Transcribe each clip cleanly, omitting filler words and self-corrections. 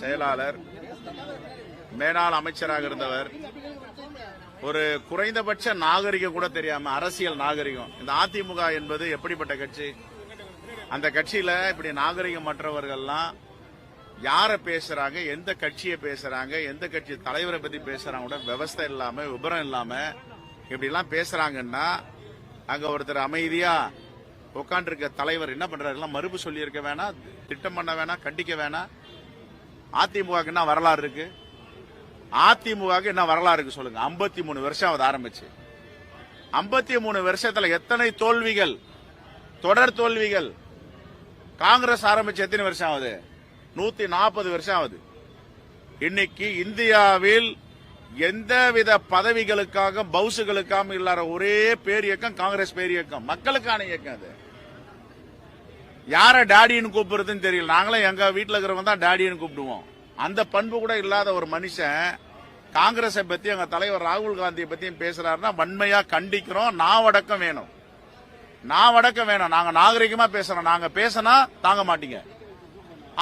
செயலாளர், மேலாள் அமைச்சராக இருந்தவர், ஒரு குறைந்தபட்ச நாகரிகம் கூட தெரியாம அரசியல் நாகரிகம். இந்த அதிமுக என்பது எப்படிப்பட்ட கட்சி? அந்த கட்சியில இப்படி நாகரிகம் மற்றவர்கள்லாம் யார பேசுறாங்க, எந்த கட்சியை பேசுறாங்க, எந்த கட்சி தலைவரை பத்தி பேசுறாங்க கூட விவஸ்தை இல்லாம, விபரம் இல்லாம இப்படி எல்லாம் பேசுறாங்கன்னா அங்க ஒருத்தர் அமைதியா உட்காந்து இருக்க தலைவர் என்ன பண்றாரு? மறுப்பு சொல்லி இருக்க வேணாம், திட்டம் பண்ண வேணாம், கண்டிக்க வேணாம். அதிமுக என்ன வரலாறு இருக்கு? அதிமுக என்ன வரலாறு இருக்கு சொல்லுங்க? 53 வருஷம் ஆகுது ஆரம்பிச்சு. 53 வருஷத்துல எத்தனை தோல்விகள், தொடர் தோல்விகள். காங்கிரஸ் ஆரம்பிச்சு எத்தனை வருஷம் ஆகுது? 140 வருஷம் ஆகுது. இன்னைக்கு இந்தியாவில் எந்தவித பதவிகளுக்காக பவுசுகளுக்காக இல்லாத ஒரே பேர் இயக்கம் காங்கிரஸ் பேர் இயக்கம், மக்களுக்கான இயக்கம். அது யார டாடின்னு கூப்பிடுறதுன்னு தெரியல. நாங்களும் எங்க வீட்டுல இருக்கிறவங்க தான் டாடின்னு கூப்பிடுவோம். அந்த பண்பு கூட இல்லாத ஒரு மனுஷன் காங்கிரஸை பத்தி எங்க தலைவர் ராகுல் காந்தியை பத்தியும் பேசுறாருன்னா வன்மையா கண்டிக்கிறோம். நாவடக்கம் வேணும், நாவடக்கம் வேணும். நாங்க நாகரிகமா பேசுறோம். நாங்க பேசினா தாங்க மாட்டீங்க.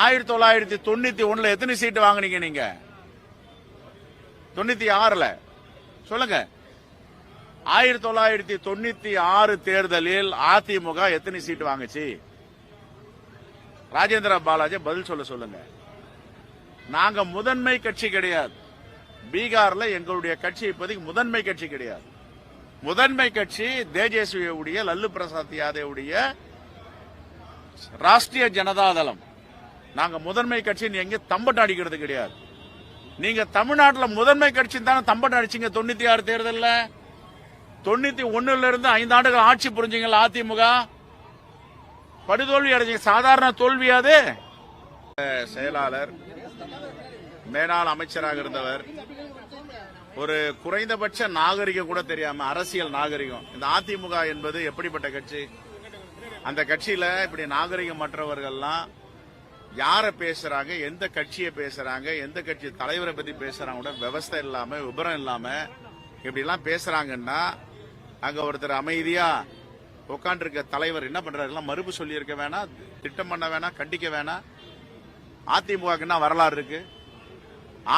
1991 எத்தனை சீட்டு வாங்குனீங்க நீங்க? 96ல சொல்லுங்க. 1996 தேர்தலில் அதிமுக எத்தனை சீட்டு வாங்குச்சு? ராஜேந்திர பாலாஜி பதில் சொல்லுங்க. நாங்க முதன்மை கட்சி கிடையாது. பீகார்ல எங்களுடைய கட்சி இப்போதைக்கு முதன்மை கட்சி கிடையாது. முதன்மை கட்சி தேஜஸ்வியுடைய, லல்லு பிரசாத் யாதவுடைய ராஷ்டிரிய ஜனதாதளம். நாங்க முதன்மை கட்சி எங்க தம்பட்டம் அடிக்கிறது கிடையாது. நீங்க தமிழ்நாட்டில் முதன்மை கட்சி தானே தம்பட்டம் அடிச்சீங்க 96 தேர்தலில். 91 இருந்து 5 ஆண்டுகள் ஆட்சி புரிஞ்சீங்களா? அதிமுக படுதோல்வி அடைஞ்சீங்க. சாதாரண தோல்வியாது. செயலாளர், மேலாள் அமைச்சராக இருந்தவர், ஒரு குறைந்தபட்ச நாகரிகம் கூட தெரியாம அரசியல் நாகரிகம். இந்த அதிமுக என்பது எப்படிப்பட்ட கட்சி? அந்த கட்சியில இப்படி நாகரிகம் மற்றவர்கள்லாம் யார பேசுறாங்க, எந்த கட்சியை பேசுறாங்க, எந்த கட்சி தலைவரை பத்தி பேசுறாங்க கூட விவஸ்தை இல்லாம, விபரம் இல்லாம இப்படி எல்லாம் பேசுறாங்கன்னா அங்க ஒருத்தர் அமைதியா உட்காந்து இருக்க தலைவர் என்ன பண்றாரு? மறுப்பு சொல்லி இருக்க வேணாம், திட்டம் பண்ண வேணாம், கண்டிக்க வேணாம். அதிமுக என்ன வரலாறு இருக்கு?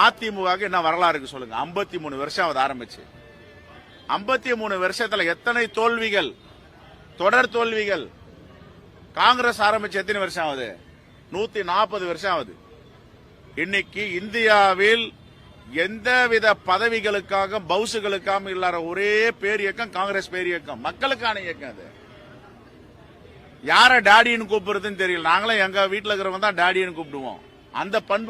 அதிமுக என்ன வரலாறு இருக்கு சொல்லுங்க? 53 வருஷம் ஆகுது ஆரம்பிச்சு. 53 வருஷத்துல எத்தனை தோல்விகள், தொடர் தோல்விகள். காங்கிரஸ் ஆரம்பிச்சு எத்தனை வருஷம் ஆகுது? 140 வருஷம் ஆகுது. இன்னைக்கு இந்தியாவில் எந்தவித பதவிகளுக்காக பவுசுகளுக்காக இல்லாத ஒரே பேர் இயக்கம் காங்கிரஸ் பேர் இயக்கம், மக்களுக்கான இயக்கம். அது யார டாடின்னு கூப்பிடுறதுன்னு தெரியல. நாங்களும் எங்க வீட்டுல இருக்கிறவங்க தான் டாடின்னு கூப்பிடுவோம். அந்த பண்பு